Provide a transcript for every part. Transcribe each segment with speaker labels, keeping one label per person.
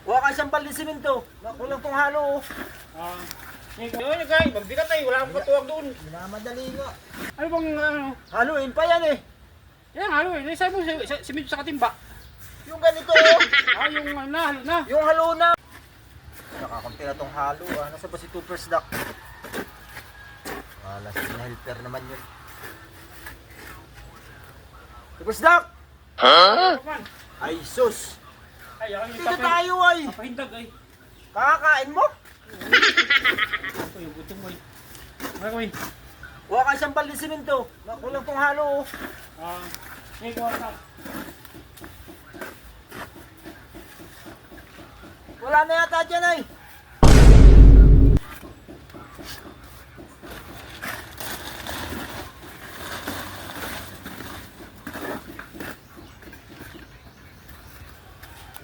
Speaker 1: Huwag ka isang balde simento. Kulang tong halo.
Speaker 2: Yun guys, magbigat ay, wala akong katuwag doon.
Speaker 1: Minamadali nga.
Speaker 2: Ano bang
Speaker 1: Haluin pa yan eh.
Speaker 2: yan halo eh, naisay mo simento sa katimba.
Speaker 1: Yung ganito.
Speaker 2: Yung halo na.
Speaker 1: Yung halo na. Nakakunti na tong halo. Nasa ba si Tupers Duck? Wala si helper naman yun. Tupers Duck! Ay sus!
Speaker 2: Ay,
Speaker 1: Dito tayo ay!
Speaker 2: papahindag ay.
Speaker 1: Kakakain mo?
Speaker 2: Ito yung gutom mo eh. Ano eh?
Speaker 1: Huwag ka isang balde simento. Kulang tong halo. Wala na yata dyan ay.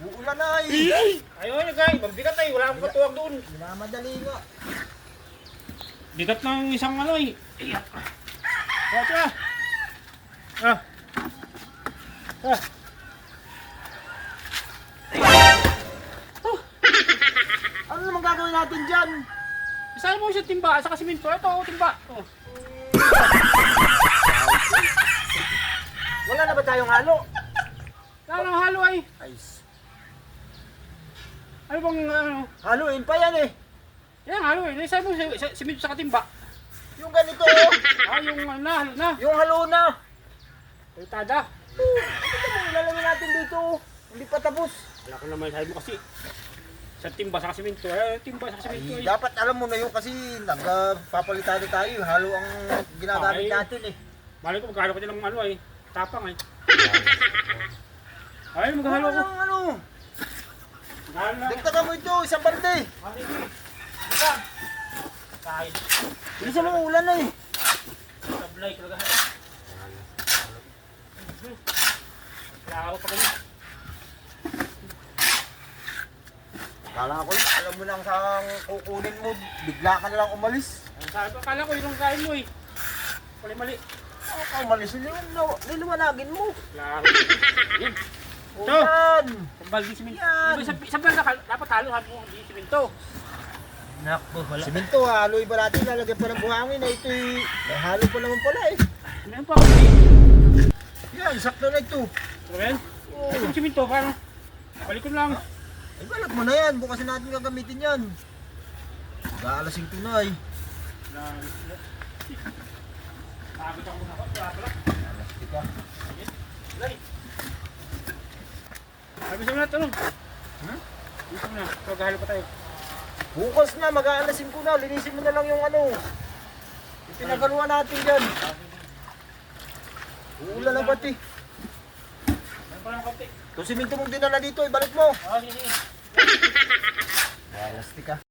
Speaker 1: Uulan na ay.
Speaker 2: Ayun guys, magbigat ay, wala akong katuwag doon.
Speaker 1: Minamadali nga.
Speaker 2: Bigat ng isang ano eh. Ito ah.
Speaker 1: Ano naman gagawin natin dyan?
Speaker 2: Saan mo siya timba? Sa kasimento. Ito, timba.
Speaker 1: Wala na ba tayong halo?
Speaker 2: Wala nang halo ay. Ano bang
Speaker 1: Haluin pa yan eh.
Speaker 2: yan halo eh. Naisay mo simento sa katimba.
Speaker 1: Yung ganito.
Speaker 2: Yung halo na.
Speaker 1: Yung halo na.
Speaker 2: Tada.
Speaker 1: Ito mo ilalagay natin dito. Hindi pa tapos.
Speaker 2: Wala ko naman sabi mo kasi. Sa timba sa kasimento. Timba sa kasimento
Speaker 1: Ay,
Speaker 2: eh.
Speaker 1: dapat alam mo na yun kasi nagpapalitado tayo. Halo ang ginagamit natin eh.
Speaker 2: Malay ko magkahalo ka din ng ano eh. Tapang eh. Ay, maghalo ko.
Speaker 1: Ano?
Speaker 2: Maghalo na.
Speaker 1: Dagdagan mo ito, isang balde.
Speaker 2: Kahit.
Speaker 1: Bilisan mo, ulan na eh.
Speaker 2: Sablay talaga. Kaya pa kami.
Speaker 1: Kala ko yun, alam mo lang saan kukunin mo, bigla ka na lang umalis.
Speaker 2: Akala ko yung kain mo eh. Mali-mali.
Speaker 1: Umalis yun, niliwanagin mo.
Speaker 2: Laro. Yan.
Speaker 1: Ulan!
Speaker 2: Baldi simento.
Speaker 1: Yan.
Speaker 2: Sa banda dapat halo mo di simento. Nakpo wala.
Speaker 1: Simento, haloy ba natin, lalagyan pa ng buhangin na ito'y may halo pa naman pala eh.
Speaker 2: Ano pa ako?
Speaker 1: Yan, sakto na ito.
Speaker 2: Ano yan? Yung simento paano? Balik ko lang.
Speaker 1: Ay, balag mo na yan, bukas na natin gagamitin yan. Gaalasing tunay.
Speaker 2: Pagod ako na ako.
Speaker 1: Alastik ka.
Speaker 2: Lay. Sabi sa mga tanong. Gusto mo na. Pagkahalo pa tayo.
Speaker 1: Bukas na, mag-aalasin ko na, linisin mo na lang yung ano. Yung pinagaluan natin dyan. Uulan na ba't eh.
Speaker 2: Ano pa lang konti?
Speaker 1: Kung simento mong dinala dito, ibalik mo.
Speaker 2: Sige.
Speaker 1: Alastik ka.